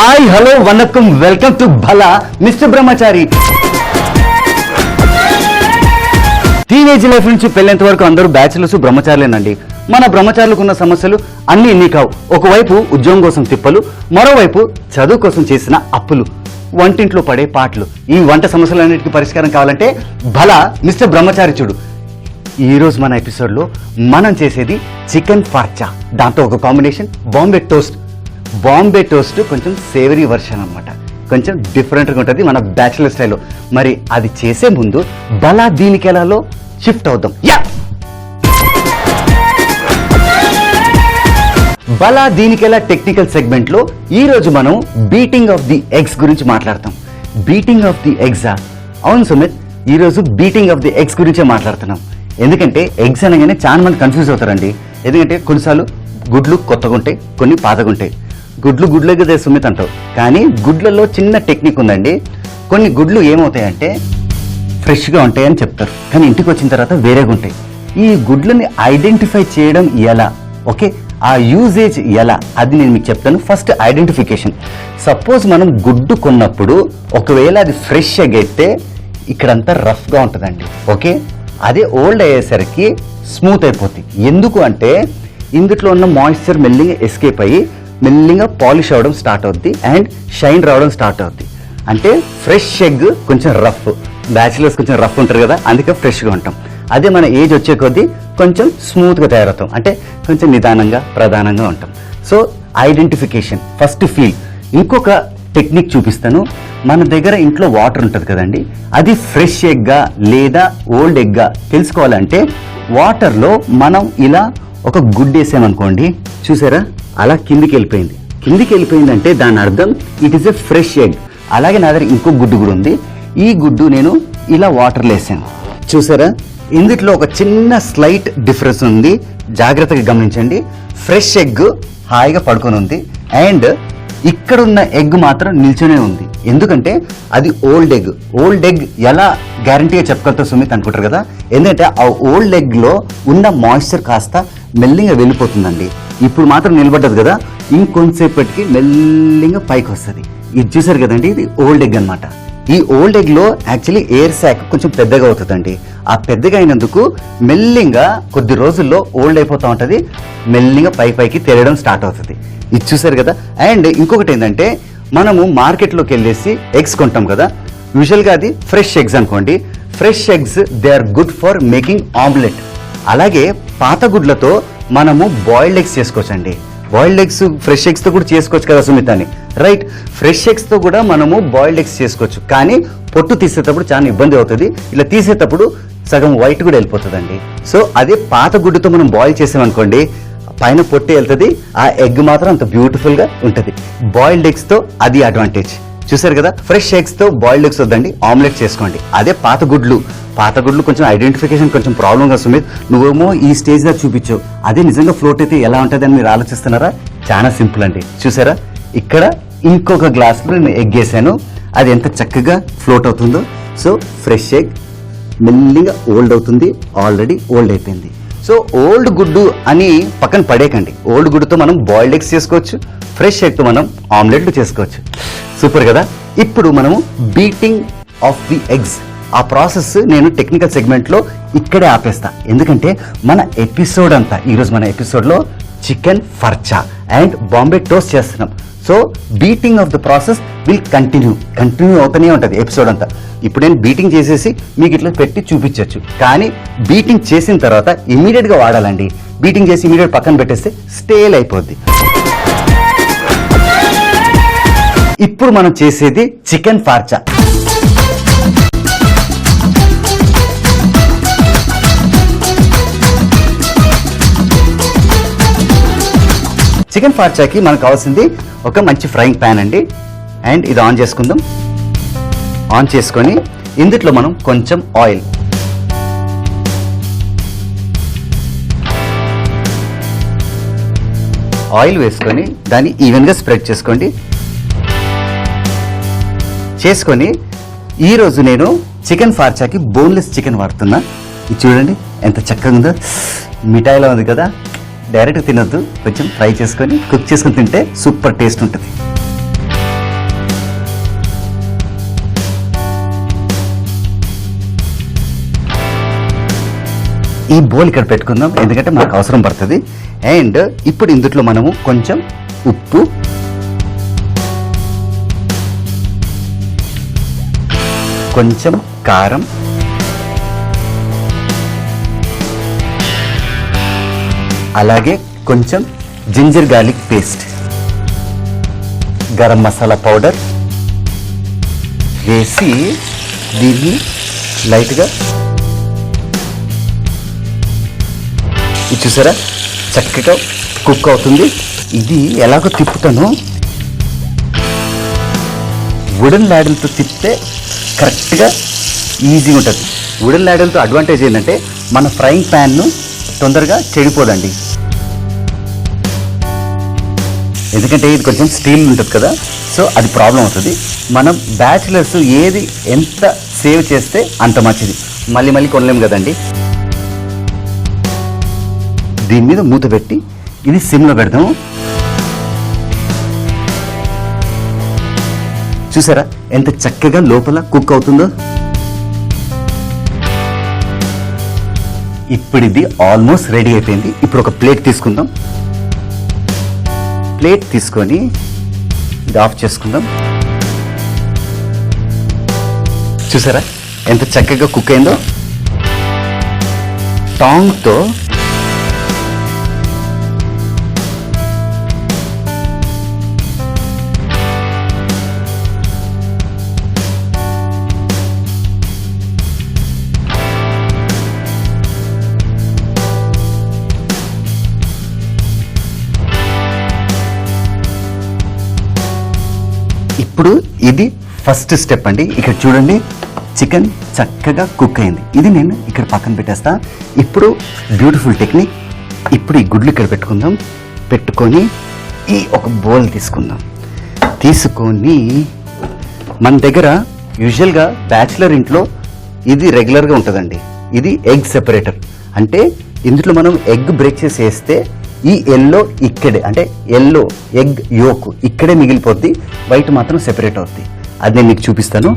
Hi hello వనక్కం welcome to Bhala mister Brahmachari. Teenage life నుంచి పెళ్ళేంత వరకు అందరూ బ్యాచిలర్స్ బ్రహ్మచారులేనండి. మన బ్రహ్మచారులకు ఉన్న సమస్యలు అన్ని ఇన్ని కావు. ఒకవైపు ఉద్యోగం కోసం తిప్పలు, మరోవైపు చదువు కోసం చేసిన అప్పులు, వంటింట్లో పడే పాటలు. ఈ వంట సమస్యలన్నిటికీ పరిష్కారం కావాలంటే భలా మిస్టర్ బ్రహ్మచారి చూడు. ఈరోజు మన ఎపిసోడ్లో మనం చేసేది చికెన్ ఫార్చా. దాంతో ఒక combination Bombay toast. Bombay toast కొంచెం సేవరీ వర్షన్ అనమాట, కొంచెం డిఫరెంట్గా ఉంటుంది మన బ్యాచిలర్ స్టైల్లో. మరి అది చేసే ముందు భలా దీనికి ఎలాలో షిఫ్ట్ అవుదాం. భలా దీనికి ఎలా టెక్నికల్ సెగ్మెంట్లో ఈరోజు మనం బీటింగ్ ఆఫ్ ది ఎగ్స్ గురించి మాట్లాడతాం. బీటింగ్ ఆఫ్ ది ఎగ్సా? అవును సుమిత్, ఈరోజు బీటింగ్ ఆఫ్ ది ఎగ్స్ గురించే మాట్లాడుతున్నాం. ఎందుకంటే ఎగ్స్ అనగానే చాలా మంది కన్ఫ్యూజ్ అవుతారండి. ఎందుకంటే కొన్నిసార్లు గుడ్లు కొత్తగా ఉంటాయి, కొన్ని పాతగా ఉంటాయి. గుడ్లే కదా సుమిత్ అంటావు, కానీ గుడ్లలో చిన్న టెక్నిక్ ఉందండి. కొన్ని గుడ్లు ఏమవుతాయంటే ఫ్రెష్గా ఉంటాయని చెప్తారు, కానీ ఇంటికి వచ్చిన తర్వాత వేరేగా ఉంటాయి. ఈ గుడ్లని ఐడెంటిఫై చేయడం ఎలా, ఓకే, ఆ యూజేజ్ ఎలా, అది నేను మీకు చెప్తాను. First identification. సపోజ్ మనం గుడ్డు కొన్నప్పుడు ఒకవేళ అది ఫ్రెష్ ఎగ్ అయితే ఇక్కడంతా రఫ్గా ఉంటుందండి, ఓకే. అదే ఓల్డ్ అయ్యేసరికి స్మూత్ అయిపోతుంది. ఎందుకు అంటే ఇందులో ఉన్న మాయిశ్చర్ మెల్లిగా ఎస్కేప్ అయ్యి మెల్లిగా పాలిష్ అవ్వడం స్టార్ట్ అవుద్ది అండ్ షైన్ రావడం స్టార్ట్ అవుద్ది. అంటే ఫ్రెష్ ఎగ్ కొంచెం రఫ్, బ్యాచిలర్స్ కొంచెం రఫ్ ఉంటారు కదా, అందుకే ఫ్రెష్గా ఉంటాం. అదే మన ఏజ్ వచ్చే కొద్దీ కొంచెం స్మూత్గా తయారవుతాం, అంటే కొంచెం నిదానంగా ప్రధానంగా ఉంటాం. So identification first feel. ఇంకొక టెక్నిక్ చూపిస్తాను. మన దగ్గర ఇంట్లో వాటర్ ఉంటుంది కదండి, అది ఫ్రెష్ ఎగ్గా లేదా ఓల్డ్ ఎగ్గా తెలుసుకోవాలంటే వాటర్లో మనం ఇలా ఒక గుడ్డు వేసామనుకోండి, చూసారా అలా కిందికి వెళ్ళిపోయిందంటే దాని అర్థం it is a fresh egg. అలాగే నా దగ్గర ఇంకో గుడ్డు కూడా ఉంది. ఈ గుడ్డు నేను ఇలా వాటర్లో వేసాను, చూసారా ఇందులో ఒక చిన్న స్లైట్ డిఫరెన్స్ ఉంది, జాగ్రత్తగా గమనించండి. ఫ్రెష్ ఎగ్ హాయిగా పడుకొని ఉంది అండ్ ఇక్కడున్న ఎగ్ మాత్రం నిల్చొనే ఉంది. ఎందుకంటే అది ఓల్డ్ ఎగ్. ఓల్డ్ ఎగ్ ఎలా గ్యారంటీగా చెప్పగలుగుతా సుమిత్ అనుకుంటారు కదా, ఎందుకంటే ఆ ఓల్డ్ ఎగ్లో ఉన్న మాయిశ్చర్ కాస్త మెల్లిగా వెళ్ళిపోతుందండి. ఇప్పుడు మాత్రం నిలబడ్డది కదా, ఇంకొంతసేపటికి మెల్లిగా పైకి వస్తుంది. ఇది చూసారు కదండి, ఇది ఓల్డ్ ఎగ్ అనమాట. ఈ ఓల్డ్ ఎగ్లో యాక్చువల్లీ ఎయిర్ శాక్ కొంచెం పెద్దగా అవుతుందండి. ఆ పెద్దగా అయినందుకు మెల్లిగా కొద్ది రోజుల్లో ఓల్డ్ అయిపోతూ ఉంటుంది, మెల్లిగా పైకి తేలడం స్టార్ట్ అవుతుంది. ఇది చూసారు కదా. అండ్ ఇంకొకటి ఏంటంటే మనము మార్కెట్లోకి వెళ్ళేసి ఎగ్స్ కొంటాం కదా, యూజువల్గా అది ఫ్రెష్ ఎగ్స్ అనుకోండి. Fresh eggs they are good for making omelette. అలాగే పాత గుడ్లతో మనము బాయిల్డ్ ఎగ్స్ చేసుకోవచ్చండి. బాయిల్డ్ ఎగ్స్ ఫ్రెష్ ఎగ్స్తో కూడా చేసుకోవచ్చు కదా సుమిత్ అని, రైట్. ఫ్రెష్ ఎగ్స్తో కూడా మనము బాయిల్డ్ ఎగ్స్ చేసుకోవచ్చు, కానీ పొట్టు తీసేటప్పుడు చాలా ఇబ్బంది అవుతుంది. ఇలా తీసేటప్పుడు సగం వైట్ కూడా వెళ్ళిపోతుందండి. సో అదే పాత గుడ్డుతో మనం బాయిల్ చేసామనుకోండి, పైన పొట్టు వెళ్తుంది, ఆ ఎగ్ మాత్రం అంత బ్యూటిఫుల్గా ఉంటుంది. బాయిల్డ్ ఎగ్స్తో అది అడ్వాంటేజ్. చూసారు కదా, ఫ్రెష్ ఎగ్స్తో బాయిల్డ్ ఎగ్స్ వద్దండి, ఆమ్లెట్ చేసుకోండి. అదే పాత గుడ్లు కొంచెం ఐడెంటిఫికేషన్ కొంచెం ప్రాబ్లంగా సుమిత్, నువ్వేమో ఈ స్టేజ్ గా చూపించావు, అదే నిజంగా ఫ్లోట్ అయితే ఎలా ఉంటుంది అని మీరు ఆలోచిస్తున్నారా? చాలా సింపుల్ అండి. చూసారా ఇక్కడ ఇంకొక గ్లాస్లో నేను ఎగ్ వేసాను, అది ఎంత చక్కగా ఫ్లోట్ అవుతుందో. సో ఫ్రెష్ ఎగ్ మెల్లిగా ఓల్డ్ అవుతుంది, ఆల్రెడీ ఓల్డ్ అయిపోయింది. సో ఓల్డ్ గుడ్డు అని పక్కన పడేకండి. ఓల్డ్ గుడ్డుతో మనం బాయిల్డ్ ఎగ్స్ చేసుకోవచ్చు, ఫ్రెష్ ఎగ్తో మనం ఆమ్లెట్లు చేసుకోవచ్చు. సూపర్ కదా. ఇప్పుడు మనము బీటింగ్ ఆఫ్ ది ఎగ్స్, ఆ ప్రాసెస్ నేను టెక్నికల్ సెగ్మెంట్లో ఇక్కడే ఆపేస్తా. ఎందుకంటే మన ఎపిసోడ్ అంతా ఈరోజు మన ఎపిసోడ్లో చికెన్ ఫర్చా అండ్ బాంబే టోస్ట్ చేస్తున్నాం. So beating of the process will continue అవుతూనే ఉంటుంది ఎపిసోడ్ అంతా. ఇప్పుడు నేను బీటింగ్ చేసేసి మీకు ఇట్లా పెట్టి చూపించవచ్చు, కానీ బీటింగ్ చేసిన తర్వాత ఇమీడియట్గా వాడాలండి. బీటింగ్ చేసి ఇమీడియట్ పక్కన పెట్టేస్తే స్టేల్ అయిపోద్ది. ఇప్పుడు మనం చేసేది చికెన్ ఫార్చా. చికెన్ ఫార్చాకి మనకు కావాల్సింది ఒక మంచి ఫ్రైయింగ్ ప్యాన్ అండి. అండ్ ఇది ఆన్ చేసుకుందాం. ఆన్ చేసుకొని ఇందులో మనం కొంచెం ఆయిల్ వేసుకొని దాన్ని ఈవెన్గా స్ప్రెడ్ చేసుకోండి. ఈరోజు నేను చికెన్ ఫార్చాకి బోన్లెస్ చికెన్ వాడుతున్నా. ఇది చూడండి ఎంత చక్కగా ఉందో, మిఠాయిలో ఉంది కదా. డైరెక్ట్గా తినొద్దు, కొంచెం ఫ్రై చేసుకొని కుక్ చేసుకొని తింటే సూపర్ టేస్ట్ ఉంటుంది. ఈ బౌల్ ఇక్కడ పెట్టుకుందాం, ఎందుకంటే మనకు అవసరం పడుతుంది. అండ్ ఇప్పుడు ఇందులో మనము కొంచెం ఉప్పు, కొంచెం కారం, అలాగే కొంచెం ginger garlic paste, garam masala powder వేసి దీన్ని లైట్గా ఇది చూసారా చక్కగా కుక్ అవుతుంది. ఇది ఎలాగో తిప్పుతాను, వుడెన్ ల్యాడల్తో తిప్పితే కరెక్ట్గా ఈజీగా ఉంటుంది. వుడెన్ ల్యాడల్తో అడ్వాంటేజ్ ఏంటంటే మన ఫ్రైయింగ్ ప్యాన్ను తొందరగా చెడిపోదండి, ఎందుకంటే ఇది కొంచెం స్టీల్ ఉంటుంది కదా, సో అది ప్రాబ్లం అవుతుంది. మనం బ్యాచిలర్స్ ఏది ఎంత సేవ్ చేస్తే అంత మంచిది, మళ్ళీ మళ్ళీ కొనలేము కదండి. దీని మీద మూత పెట్టి ఇది సిమ్లో పెడదాము. చూసారా ఎంత చక్కగా లోపల కుక్ అవుతుందో. ఇప్పుడు ఇది ఆల్మోస్ట్ రెడీ అయిపోయింది. ఇప్పుడు ఒక ప్లేట్ తీసుకుందాం. ప్లేట్ తీసుకొని ఇది ఆఫ్ చేసుకుందాం. చూసారా ఎంత చక్కగా కుక్ అయిందో. టాంగ్తో ఇప్పుడు ఇది ఫస్ట్ స్టెప్ అండి. ఇక్కడ చూడండి చికెన్ చక్కగా కుక్ అయింది. ఇది నేను ఇక్కడ పక్కన పెట్టేస్తా. ఇప్పుడు బ్యూటిఫుల్ టెక్నిక్. ఇప్పుడు ఈ గుడ్లు ఇక్కడ పెట్టుకుందాం. పెట్టుకొని ఈ ఒక బౌల్ తీసుకుందాం. తీసుకొని మన దగ్గర యూజువల్గా బ్యాచిలర్ ఇంట్లో ఇది రెగ్యులర్గా ఉంటుందండి. ఇది ఎగ్ సెపరేటర్. అంటే ఇందులో మనం ఎగ్ బ్రేక్ చేసి వేస్తే ఈ ఎల్లో ఇక్కడే, అంటే ఎల్లో ఎగ్ యోక్ ఇక్కడే మిగిలిపోద్ది, వైట్ మాత్రం సెపరేట్ అవుద్ది. అది నేను మీకు చూపిస్తాను.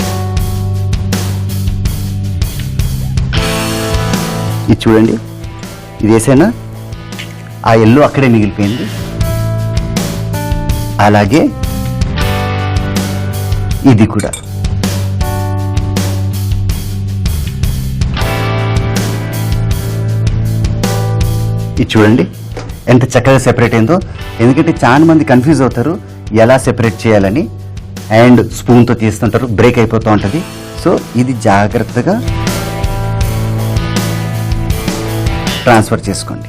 ఇది చూడండి, ఇది వేసానా ఆ ఎల్లో అక్కడే మిగిలిపోయింది. అలాగే ఇది కూడా. ఇది చూడండి ఎంత చక్కగా సెపరేట్ అయిందో. ఎందుకంటే చాలా మంది కన్ఫ్యూజ్ అవుతారు ఎలా సెపరేట్ చేయాలని, అండ్ స్పూన్తో తీస్తుంటారు, బ్రేక్ అయిపోతూ ఉంటుంది. సో ఇది జాగ్రత్తగా ట్రాన్స్ఫర్ చేసుకోండి.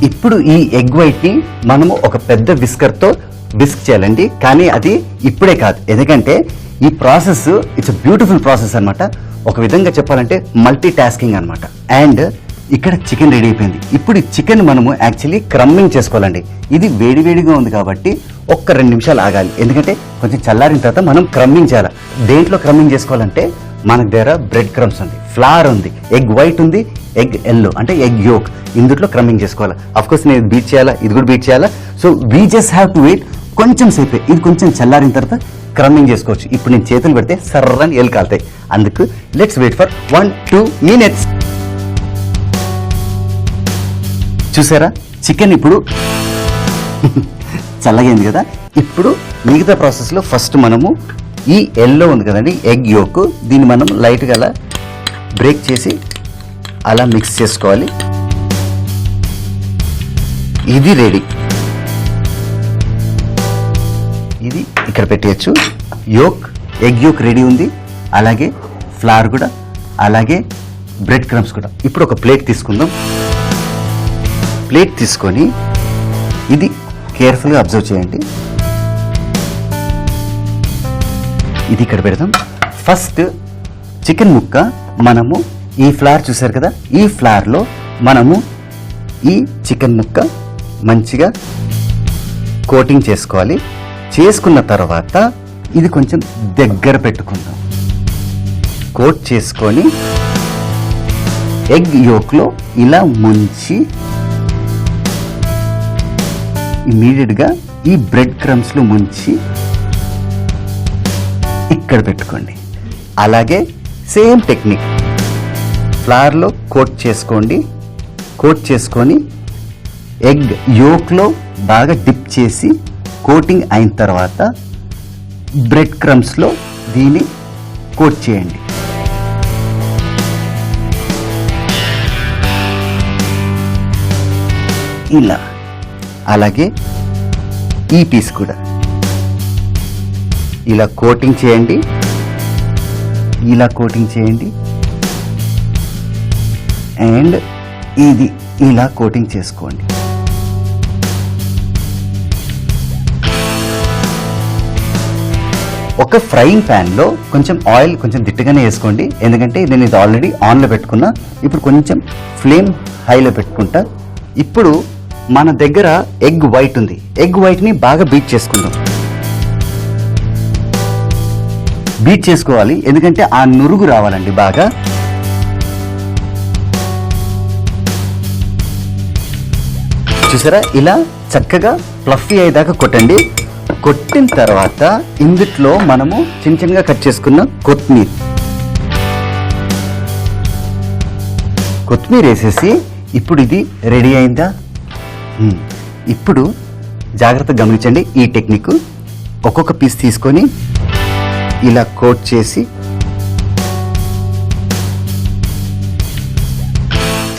ఇప్పుడు ఈ ఎగ్ వైట్ని మనము ఒక పెద్ద విస్కర్తో విస్క్ చేయాలండి. కానీ అది ఇప్పుడే కాదు, ఎందుకంటే ఈ ప్రాసెస్ ఇట్స్ బ్యూటిఫుల్ ప్రాసెస్ అనమాట. ఒక విధంగా చెప్పాలంటే మల్టీ టాస్కింగ్ అనమాట. అండ్ ఇక్కడ చికెన్ రెడీ అయిపోయింది. ఇప్పుడు ఈ చికెన్ మనము యాక్చువల్లీ క్రమ్మింగ్ చేసుకోవాలండి. ఇది వేడివేడిగా ఉంది కాబట్టి ఒక్క 2 నిమిషాలు ఆగాలి, ఎందుకంటే కొంచెం చల్లారిన తర్వాత మనం క్రమ్మింగ్ చేయాలి. దేంట్లో క్రమ్మింగ్ చేసుకోవాలంటే మన దగ్గర బ్రెడ్ క్రమ్స్ ఉంది, ఫ్లవర్ ఉంది, ఎగ్ వైట్ ఉంది, ఎగ్ ఎల్లో అంటే ఎగ్ యోక్, ఇందులో క్రమ్మింగ్ చేసుకోవాలి. అఫ్కోర్స్ నేను బీట్ చేయాలా, ఇది కూడా బీట్ చేయాలా. So we just have to wait కొంచెం సేపే. ఇది కొంచెం చల్లారిన తర్వాత క్రమ్మింగ్ చేసుకోవచ్చు. ఇప్పుడు నేను చేతులు పెడితే సర్రని ఎల్ కాలుతాయి. అందుకు లెట్స్ వెయిట్ ఫర్ 1-2 minutes. చూసారా చికెన్ ఇప్పుడు చల్లగైంది కదా. ఇప్పుడు మిగతా ప్రాసెస్లో ఫస్ట్ మనము ఈ ఎల్లో ఉంది కదండి ఎగ్ యోక్, దీన్ని మనం లైట్గా అలా బ్రేక్ చేసి అలా మిక్స్ చేసుకోవాలి. ఇది రెడీ. ఇది ఇక్కడ పెట్టేయచ్చు. యోక్ ఎగ్ యోక్ రెడీ ఉంది, అలాగే ఫ్లవర్ కూడా, అలాగే బ్రెడ్ క్రమ్స్ కూడా. ఇప్పుడు ఒక ప్లేట్ తీసుకుందాం. ప్లేట్ తీసుకొని ఇది కేర్ఫుల్గా అబ్జర్వ్ చేయండి. ఇది ఇక్కడ పెడదాం. ఫస్ట్ చికెన్ ముక్క మనము ఈ ఫ్లవర్ చూసారు కదా, ఈ ఫ్లవర్లో మనము ఈ చికెన్ ముక్క మంచిగా కోటింగ్ చేసుకోవాలి. చేసుకున్న తర్వాత ఇది కొంచెం దగ్గర పెట్టుకుందాం. కోట్ చేసుకొని ఎగ్ యోక్లో ఇలా ముంచి ఇమీడియట్గా ఈ బ్రెడ్ క్రమ్స్లో ముంచి ఇక్కడ పెట్టుకోండి. అలాగే సేమ్ టెక్నిక్ ఫ్లవర్లో కోట్ చేసుకోండి. కోట్ చేసుకొని ఎగ్ యోక్లో బాగా డిప్ చేసి కోటింగ్ అయిన తర్వాత బ్రెడ్ క్రమ్స్లో దీన్ని కోట్ చేయండి. ఇలా అలాగే ఈ పీస్ కూడా ఇలా కోటింగ్ చేయండి. ఇలా కోటింగ్ చేయండి అండ్ ఇది ఇలా కోటింగ్ చేసుకోండి. ఒక ఫ్రైయింగ్ ప్యాన్లో కొంచెం ఆయిల్ కొంచెం దిట్టుగానే వేసుకోండి, ఎందుకంటే నేను ఇది ఆల్రెడీ ఆన్లో పెట్టుకున్నా. ఇప్పుడు కొంచెం ఫ్లేమ్ హైలో పెట్టుకుంటా. ఇప్పుడు మన దగ్గర ఎగ్ వైట్ ఉంది. ఎగ్ వైట్ని బాగా బీట్ చేసుకుందాం. బీట్ చేసుకోవాలి, ఎందుకంటే ఆ నురుగు రావాలండి బాగా. చూసారా, ఇలా చక్కగా ఫ్లఫీ అయ్యేదాకా కొట్టండి. కొట్టిన తర్వాత ఇందులో మనము చిన్న చిన్నగా కట్ చేసుకున్న కొత్తిమీర వేసేసి ఇప్పుడు ఇది రెడీ అయిందా? ఇప్పుడు జాగ్రత్తగా గమనించండి ఈ టెక్నిక్. ఒక్కొక్క పీస్ తీసుకొని ఇలా కోట్ చేసి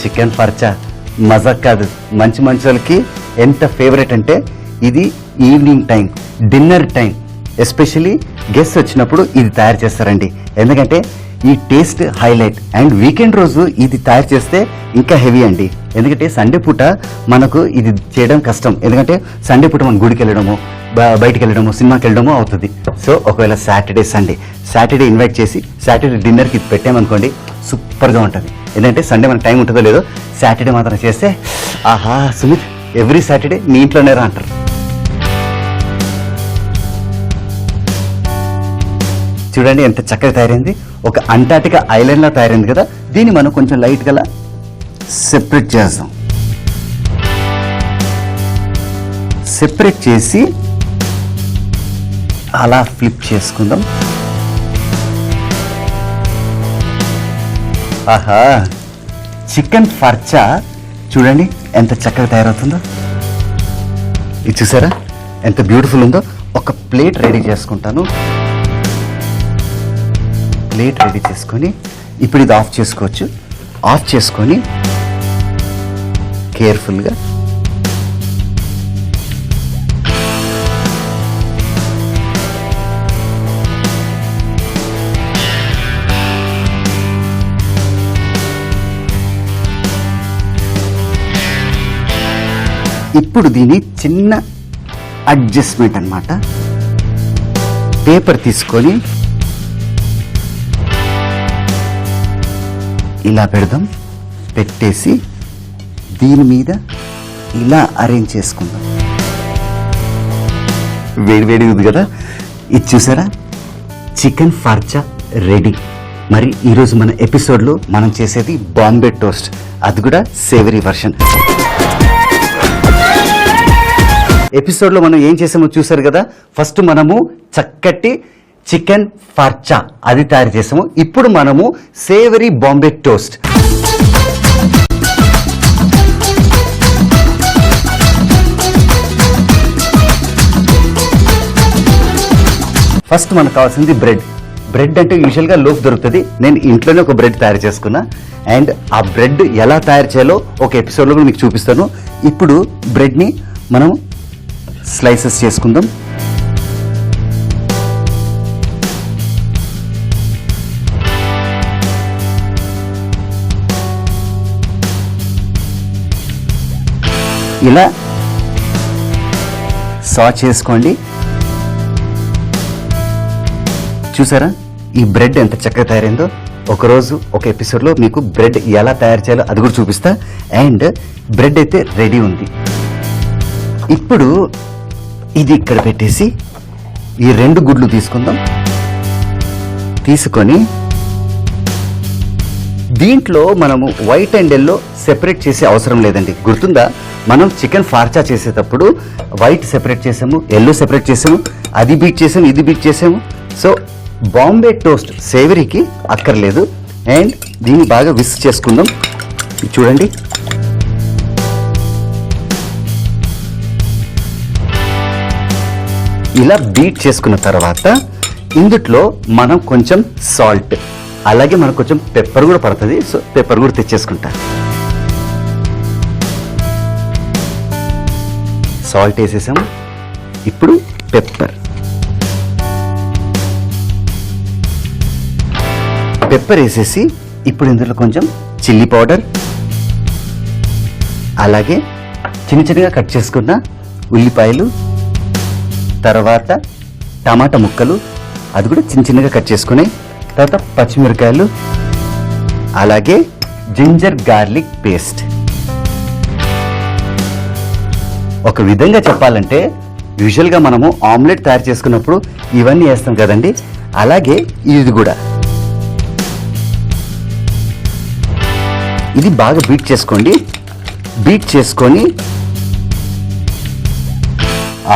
చికెన్ పర్చా మజా కాదు, మంచి వాళ్ళకి ఎంత ఫేవరెట్ అంటే ఇది evening time, dinner time, especially guest వచ్చినప్పుడు ఇది తయారు చేస్తారండి. ఎందుకంటే ఈ టేస్ట్ హైలైట్. అండ్ వీకెండ్ రోజు ఇది తయారు చేస్తే ఇంకా హెవీ అండి, ఎందుకంటే సండే పూట మనకు ఇది చేయడం కష్టం. ఎందుకంటే సండే పూట మనం గుడికి వెళ్ళడము, బయటికి వెళ్ళడము, సినిమాకి వెళ్ళడము అవుతుంది. సో ఒకవేళ సాటర్డే ఇన్వైట్ చేసి సాటర్డే డిన్నర్కి ఇది పెట్టామనుకోండి, సూపర్గా ఉంటుంది. ఎందుకంటే సండే మనకు టైం ఉంటుందో లేదో, సాటర్డే మాత్రం చేస్తే ఆహా సుమిత్ ఎవ్రీ సాటర్డే నీ ఇంట్లోనే రా అంటారు. చూడండి ఎంత చక్కగా తయారైంది. ఒక అంటార్టికా ఐలాండ్ లా తయారైంది కదా. దీన్ని మనం కొంచెం లైట్ గా సెపరేట్ చేద్దాం. సెపరేట్ చేసి అలా ఫ్లిప్ చేసుకుందాం. ఆహా, చికెన్ ఫర్చా చూడండి ఎంత చక్కగా తయారవుతుందో. ఇది చూసారా ఎంత బ్యూటిఫుల్ ఉందో. ఒక ప్లేట్ రెడీ చేసుకుంటాను. ప్లేట్ రెడీ చేసుకొని ఇప్పుడు ఇది ఆఫ్ చేసుకోవచ్చు. ఆఫ్ చేసుకొని కేర్ఫుల్గా ఇప్పుడు దీని చిన్న అడ్జస్ట్మెంట్ అన్నమాట. పేపర్ తీసుకొని ఇలా పెడదాం. పెట్టేసి దీని మీద ఇలా అరేంజ్ చేసుకుందాం. వేడి ఉంది కదా. ఇది చూసారా, చికెన్ ఫర్చా రెడీ. మరి ఈరోజు మన ఎపిసోడ్లో మనం చేసేది బాంబే టోస్ట్, అది కూడా సేవరీ వర్షన్. ఎపిసోడ్లో మనం ఏం చేసామో చూసారు కదా. ఫస్ట్ మనము చక్కటి చికెన్ ఫర్చా అది తయారు చేసాము. ఇప్పుడు మనము సేవరీ బాంబే టోస్ట్. ఫస్ట్ మనకు కావాల్సింది బ్రెడ్. బ్రెడ్ అంటే యూజువల్గా లోఫ్ దొరుకుతుంది. నేను ఇంట్లోనే ఒక బ్రెడ్ తయారు చేసుకున్నా. అండ్ ఆ బ్రెడ్ ఎలా తయారు చేయాలో ఒక ఎపిసోడ్లో కూడా మీకు చూపిస్తాను. ఇప్పుడు బ్రెడ్ని మనం స్లైసెస్ చేసుకుందాం. ఇలా సాస్ చేసుకోండి. చూసారా ఈ బ్రెడ్ ఎంత చక్కగా తయారైందో. ఒకరోజు ఒక ఎపిసోడ్లో మీకు బ్రెడ్ ఎలా తయారు చేయాలో అది కూడా చూపిస్తా. అండ్ బ్రెడ్ అయితే రెడీ ఉంది. ఇప్పుడు ఇది ఇక్కడ పెట్టేసి ఈ 2 గుడ్లు తీసుకుందాం. తీసుకొని దీంట్లో మనము వైట్ అండ్ ఎల్లో సెపరేట్ చేసే అవసరం లేదండి. గుర్తుందా, మనం చికెన్ ఫార్చా చేసేటప్పుడు వైట్ సెపరేట్ చేసాము, ఎల్లో సెపరేట్ చేసాము, అది బీట్ చేసాము, ఇది బీట్ చేసాము. సో బాంబే టోస్ట్ సేవరీకి అక్కర్లేదు. అండ్ దీన్ని బాగా విస్క్ చేసుకుందాం. ఇది చూడండి, ఇలా బీట్ చేసుకున్న తర్వాత ఇందుట్లో మనం కొంచెం సాల్ట్, అలాగే మనకు కొంచెం పెప్పర్ కూడా పడుతుంది. సో పెప్పర్ కూడా తెచ్చేసుకుంటా. సాల్ట్ వేసేసాం. ఇప్పుడు పెప్పర్ వేసేసి ఇప్పుడు ఇందులో కొంచెం చిల్లీ పౌడర్, అలాగే చిన్న చిన్నగా కట్ చేసుకున్న ఉల్లిపాయలు, తర్వాత టమాటా ముక్కలు, అది కూడా చిన్న చిన్నగా కట్ చేసుకుని, తర్వాత పచ్చిమిరకాయలు, అలాగే జింజర్ గార్లిక్ పేస్ట్. ఒక విధంగా చెప్పాలంటే యూజువల్గా మనము ఆమ్లెట్ తయారు చేసుకున్నప్పుడు ఇవన్నీ వేస్తాం కదండి, అలాగే ఇది కూడా. ఇది బాగా బీట్ చేసుకోండి. బీట్ చేసుకొని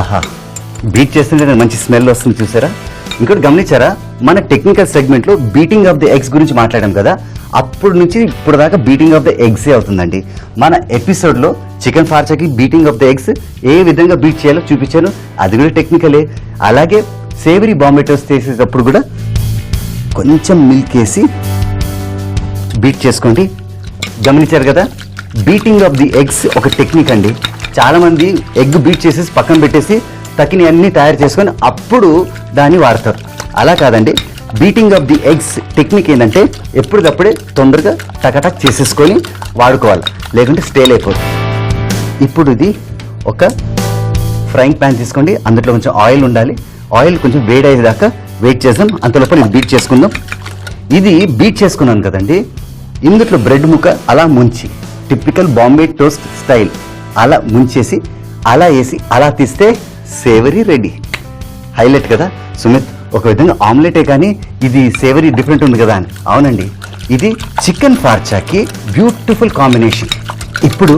ఆహా, బీట్ చేస్తుంటే మంచి స్మెల్ వస్తుంది చూసారా. ఇంకోటి గమనించారా, మన టెక్నికల్ సెగ్మెంట్లో బీటింగ్ ఆఫ్ ది ఎగ్స్ గురించి మాట్లాడాం కదా, అప్పుడు నుంచి ఇప్పుడు దాకా బీటింగ్ ఆఫ్ ద ఎగ్సే అవుతుందండి. మన ఎపిసోడ్లో చికెన్ ఫార్చాకి బీటింగ్ ఆఫ్ ద ఎగ్స్ ఏ విధంగా బీట్ చేయాలో చూపించాను, అది కూడా టెక్నికలే. అలాగే సేవరీ బాంబే టోస్ట్ చేసేటప్పుడు కూడా కొంచెం మిల్క్ వేసి బీట్ చేసుకోండి. గమనించారు కదా, బీటింగ్ ఆఫ్ ది ఎగ్స్ ఒక టెక్నిక్ అండి. చాలామంది ఎగ్ బీట్ చేసేసి పక్కన పెట్టేసి తక్కిని అన్ని తయారు చేసుకొని అప్పుడు దాన్ని వాడతారు. అలా కాదండి, beating of the eggs technique ఏంటంటే ఎప్పటికప్పుడే తొందరగా టకటక్ చేసేసుకొని వాడుకోవాలి, లేకుంటే స్టేల్ అయిపోతుంది. ఇప్పుడు ఇది ఒక ఫ్రైయింగ్ ప్యాన్ తీసుకోండి, అందులో కొంచెం ఆయిల్ ఉండాలి. ఆయిల్ కొంచెం వేడి అయ్యేదాకా వెయిట్ చేద్దాం. అంతలోపల ఇది బీట్ చేసుకుందాం. ఇది బీట్ చేసుకున్నాను కదండి, ఇందులో బ్రెడ్ ముక్క అలా ముంచి టిపికల్ బాంబే టోస్ట్ స్టైల్ అలా ముంచేసి అలా వేసి అలా తీస్తే సేవరీ రెడీ. హైలైట్ కదా సుమిత్, ఒక విధంగా ఆమ్లెటే కానీ ఇది సేవరీ డిఫరెంట్ ఉంది కదా అని. అవునండి, ఇది చికెన్ ఫార్చాకి బ్యూటిఫుల్ కాంబినేషన్. ఇప్పుడు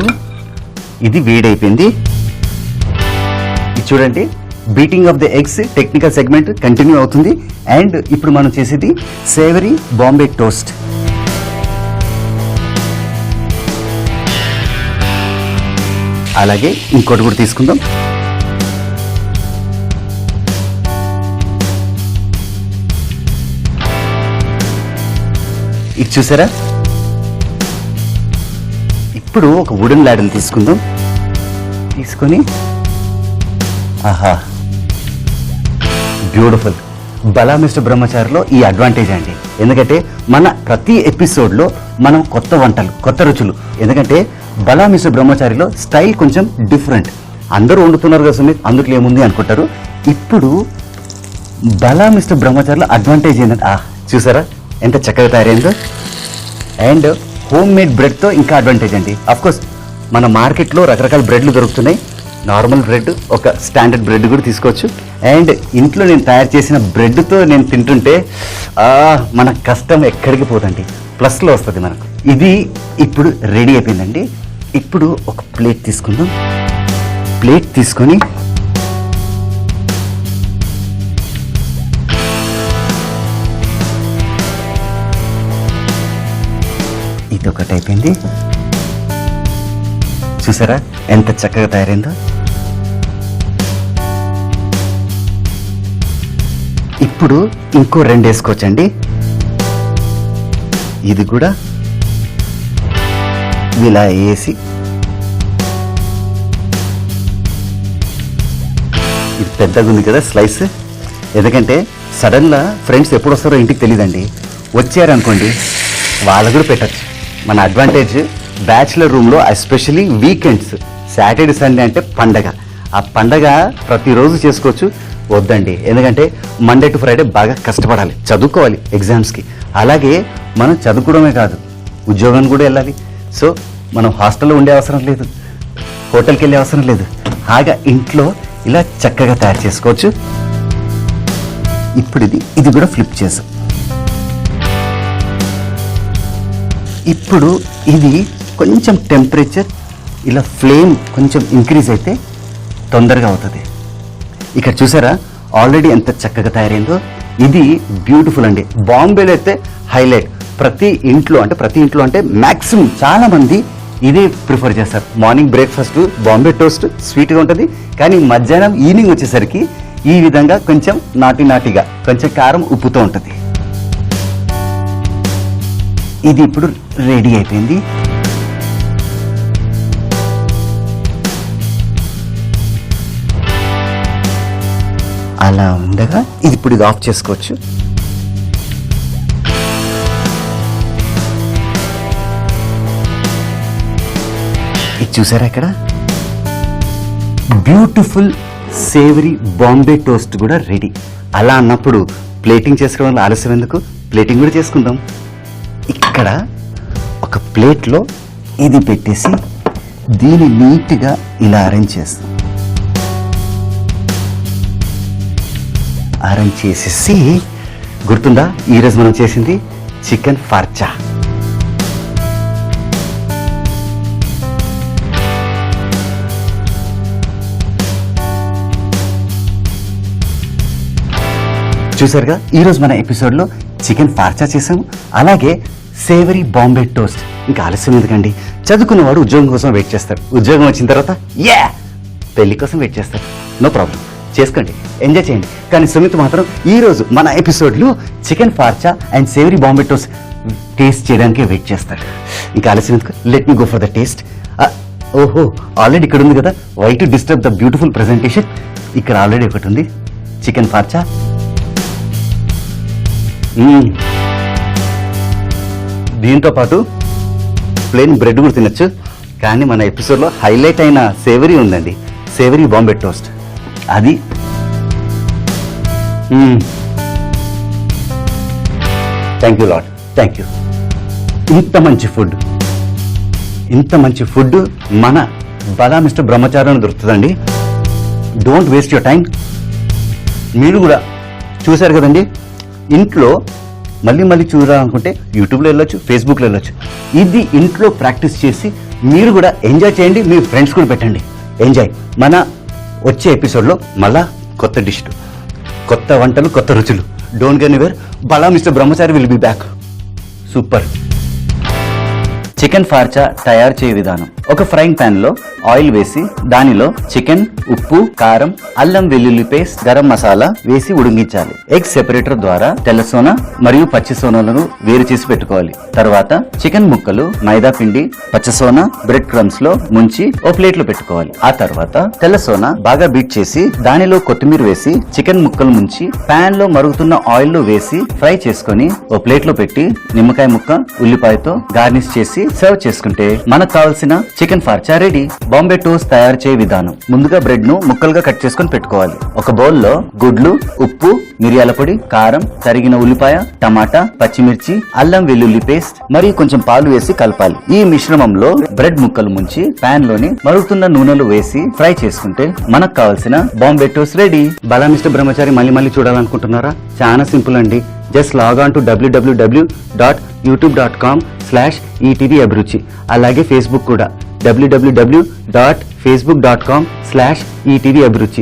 ఇది వేడైపోయింది. ఇది చూడండి, beating of the eggs technical segment continue అవుతుంది. అండ్ ఇప్పుడు మనం చేసేది సేవరీ బాంబే టోస్ట్. అలాగే ఇంకోటి కూడా తీసుకుందాం. ఇది చూసారా, ఇప్పుడు ఒక వుడెన్ లాడల్ తీసుకుందాం. తీసుకొని ఆహా, బ్యూటిఫుల్. బలా మిస్టర్ బ్రహ్మచారిలో ఈ అడ్వాంటేజ్ అండి, ఎందుకంటే మన ప్రతి ఎపిసోడ్లో మనం కొత్త వంటలు, కొత్త రుచులు. ఎందుకంటే బలా మిస్టర్ బ్రహ్మచారిలో స్టైల్ కొంచెం డిఫరెంట్. అందరూ వండుతున్నారు కదా సుమిత్, అందులో ఏముంది అనుకుంటారు. ఇప్పుడు బలా మిస్టర్ బ్రహ్మచారిలో అడ్వాంటేజ్ ఏంటంటే చూసారా ఎంత చక్కగా తయారైందో. అండ్ హోమ్ మేడ్ బ్రెడ్తో ఇంకా అడ్వాంటేజ్ అండి. అఫ్కోర్స్ మన మార్కెట్లో రకరకాల బ్రెడ్లు దొరుకుతున్నాయి. నార్మల్ బ్రెడ్, ఒక స్టాండర్డ్ బ్రెడ్ కూడా తీసుకోవచ్చు. అండ్ ఇంట్లో నేను తయారు చేసిన బ్రెడ్తో నేను తింటుంటే మన కష్టం ఎక్కడికి పోదండి, ప్లస్లో వస్తుంది మనకు. ఇది ఇప్పుడు రెడీ అయిపోయిందండి. ఇప్పుడు ఒక ప్లేట్ తీసుకుందాం. ప్లేట్ తీసుకొని ఇది ఒకటి అయిపోయింది. చూసారా ఎంత చక్కగా తయారైందో. ఇప్పుడు ఇంకో 2 వేసుకోవచ్చండి. ఇది కూడా ఇలా వేసి, ఇది పెద్దగా ఉంది కదా స్లైస్, ఎందుకంటే సడన్గా ఫ్రెండ్స్ ఎప్పుడు వస్తారో ఇంటికి తెలియదండి. వచ్చారనుకోండి వాళ్ళకు కూడా పెట్టచ్చు. మన అడ్వాంటేజ్ బ్యాచులర్ రూమ్లో, ఎస్పెషలీ వీకెండ్స్, సాటర్డే సండే అంటే పండగ. ఆ పండగ ప్రతిరోజు చేసుకోవచ్చు. వద్దండి, ఎందుకంటే మండే టు ఫ్రైడే బాగా కష్టపడాలి, చదువుకోవాలి ఎగ్జామ్స్కి. అలాగే మనం చదువుకోవడమే కాదు, ఉద్యోగానికి కూడా వెళ్ళాలి. సో మనం హాస్టల్లో ఉండే అవసరం లేదు, హోటల్కి వెళ్ళే అవసరం లేదు. హాగా ఇంట్లో ఇలా చక్కగా తయారు చేసుకోవచ్చు. ఇప్పుడు ఇది కూడా ఫ్లిప్ చేసాం. ఇప్పుడు ఇది కొంచెం టెంపరేచర్, ఇలా ఫ్లేమ్ కొంచెం ఇంక్రీజ్ అయితే తొందరగా అవుతుంది. ఇక్కడ చూసారా ఆల్రెడీ ఎంత చక్కగా తయారైందో. ఇది బ్యూటిఫుల్ అండి. బాంబేలో అయితే హైలైట్. ప్రతి ఇంట్లో అంటే మ్యాక్సిమం చాలా మంది ఇదే ప్రిఫర్ చేస్తారు. మార్నింగ్ బ్రేక్ఫాస్ట్ బాంబే టోస్ట్ స్వీట్గా ఉంటుంది, కానీ మధ్యాహ్నం ఈవినింగ్ వచ్చేసరికి ఈ విధంగా కొంచెం నాటిగా కొంచెం కారం ఉప్పుతో ఉంటుంది. ఇది ఇప్పుడు రెడీ అయిపోయింది. అలా ఉండగా ఇది ఆఫ్ చేసుకోవచ్చు. ఇది చూసారా ఇక్కడ బ్యూటిఫుల్ సేవరీ బాంబే టోస్ట్ కూడా రెడీ. అలా అన్నప్పుడు ప్లేటింగ్ చేసుకోవడం ఆలస్యం ఎందుకు, ప్లేటింగ్ కూడా చేసుకుందాం. ఇక్కడ ఒక ప్లేట్లో ఇది పెట్టేసి దీన్ని నీట్గా ఇలా అరేంజ్ చేస్తాం. అరేంజ్ చేసేసి గుర్తుందా ఈరోజు మనం చేసింది చికెన్ ఫార్చా. చూసారుగా ఈరోజు మన ఎపిసోడ్లో చికెన్ ఫార్చా చేసాము, అలాగే సేవరీ బాంబే టోస్ట్. ఇంకా ఆలస్యం ఎందుకండి, చదువుకున్నవాడు ఉద్యోగం కోసం వెయిట్ చేస్తాడు, ఉద్యోగం వచ్చిన తర్వాత పెళ్లి కోసం వెయిట్ చేస్తాడు. నో ప్రాబ్లం, చేసుకోండి, ఎంజాయ్ చేయండి. కానీ సుమిత్ మాత్రం ఈరోజు మన ఎపిసోడ్లో chicken farcha and savoury Bombay toast taste చేయడానికి వెయిట్ చేస్తాడు. ఇంకా ఆలస్యం ఎందుకు, let me go for the taste. ఓహో, ఆల్రెడీ ఇక్కడ ఉంది కదా, why to disturb the beautiful presentation. ఇక్కడ ఆల్రెడీ ఒకటి ఉంది చికెన్ ఫార్చా. దీంతో పాటు ప్లెయిన్ బ్రెడ్ కూడా తినచ్చు, కానీ మన ఎపిసోడ్లో హైలైట్ అయిన సేవరీ ఉందండి, సేవరీ బాంబే టోస్ట్. అది thank you lord, thank you. ఇంత మంచి ఫుడ్ మన బలా మిస్టర్ బ్రహ్మచారిలో దొరుకుతుందండి. Don't waste your time. మీరు కూడా చూశారు కదండి, ఇంట్లో మళ్ళీ చూడాలనుకుంటే యూట్యూబ్లో వెళ్ళొచ్చు, ఫేస్బుక్లో వెళ్ళొచ్చు. ఇది ఇంట్లో ప్రాక్టీస్ చేసి మీరు కూడా ఎంజాయ్ చేయండి, మీ ఫ్రెండ్స్ కూడా పెట్టండి, ఎంజాయ్. మన వచ్చే ఎపిసోడ్లో మళ్ళా కొత్త డిష్, కొత్త వంటలు, కొత్త రుచులు. Don't go anywhere. Bhala mister Brahmachari will be back. Super. Chicken farcha తయారు చేయ విధానం: ఒక ఫ్రైయింగ్ ప్యాన్ లో ఆయిల్ వేసి దానిలో చికెన్, ఉప్పు, కారం, అల్లం వెల్లుల్లి పేస్ట్, గరం మసాలా వేసి ఉడికించాలి. ఎగ్ సెపరేటర్ ద్వారా తెల్ల సోనా మరియు పచ్చి సోనాలను వేరు చేసి పెట్టుకోవాలి. తర్వాత చికెన్ ముక్కలు, మైదా పిండి, పచ్చ సోనా, బ్రెడ్ క్రమ్స్ లో ముంచి ఓ ప్లేట్ లో పెట్టుకోవాలి. ఆ తర్వాత తెల్ల సోనా బాగా బీట్ చేసి దానిలో కొత్తిమీర వేసి చికెన్ ముక్కలు ముంచి ప్యాన్ లో మరుగుతున్న ఆయిల్ లో వేసి ఫ్రై చేసుకుని ఓ ప్లేట్ లో పెట్టి నిమ్మకాయ ముక్క, ఉల్లిపాయతో గార్నిష్ చేసి సర్వ్ చేసుకుంటే మనకు కావాల్సిన చికెన్ ఫార్చా రెడీ. బాంబే టోస్ట్ తయారు చేయ విధానం: ముందుగా బ్రెడ్ ను ముక్కలుగా కట్ చేసుకుని పెట్టుకోవాలి. ఒక బౌల్ లో గుడ్లు, ఉప్పు, మిరియాల పొడి, కారం, తరిగిన ఉల్లిపాయ, టమాటా, పచ్చిమిర్చి, అల్లం వెల్లుల్లి పేస్ట్ మరియు కొంచెం పాలు వేసి కలపాలి. ఈ మిశ్రమంలో బ్రెడ్ ముక్కలు ముంచి ప్యాన్ లోని మరుగుతున్న నూనెలు వేసి ఫ్రై చేసుకుంటే మనకు కావాల్సిన బాంబే టోస్ట్ రెడీ. బలా మిస్టర్ బ్రహ్మచారి మళ్ళీ చూడాలనుకుంటున్నారా? చాలా సింపుల్ అండి. Just log on to www.youtube.com/ETV అభిరుచి. అలాగే ఫేస్బుక్ కూడా www.facebook.com/ETV అభిరుచి.